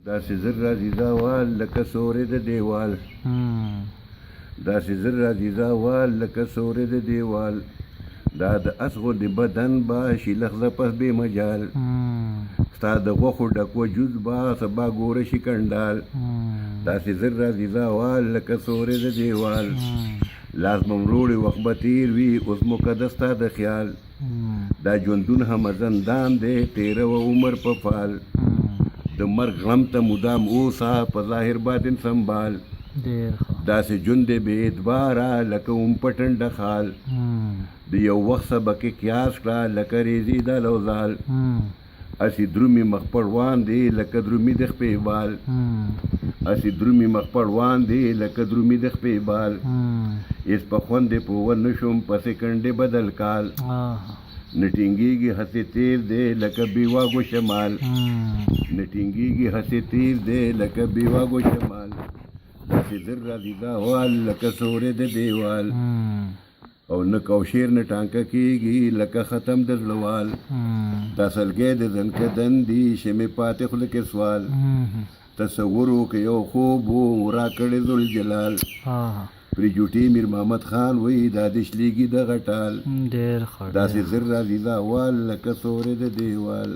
داسې زر راځي زاوال لکه سورې د دیوال داسې زر راځي زاوال لکه سورې د دیوال دا د اسغو د بدن با شي لغزه پس بې مجال ستا د غوښو ډک وجود با سبا ګوره شي کنډال داسې زر راځي زاوال لکه سورې د دیوال لاس به مروړې وخت به تېر وي اوس مقدس ستا د خیال دا ژوندون همه زندان دی تېره و عمر په فال د مرګ غم ته مدام اوسه په ظاهر باطن سنبال داسې ژوند دی بې اعتباره لکه اوم په ټنډه خال د یو وخت سبق یې قیاس کړه لکه ریزي د لوزال اسې درومي مخ پړوان دی لکه درومي د خپې بال اسې درومي مخ پړوان دی لکه درومي د خپې بال هېڅ په خوند یې په ونه شوم په سکنډې بدل کال نه ټینګېږي هسې تیر دی لکه بېواګو شمال نه ټینګېږي هسې تیر دی لکه بېواګو شمال داسې زر راځي زاوال لکه سورې د دیوال او نه کوشیر نه ټانکه کېږي لکه ختم د زړوال دا سلګی د زنکه دندي شمې پاتې خوله کې سوال تصور وکړه یو خوب و راکړې ذوالجلال پرې جوټې میر محمد خان وایي دا د شلیږي د غټال داسې زر راځي زاوال لکه سورې د دیوال.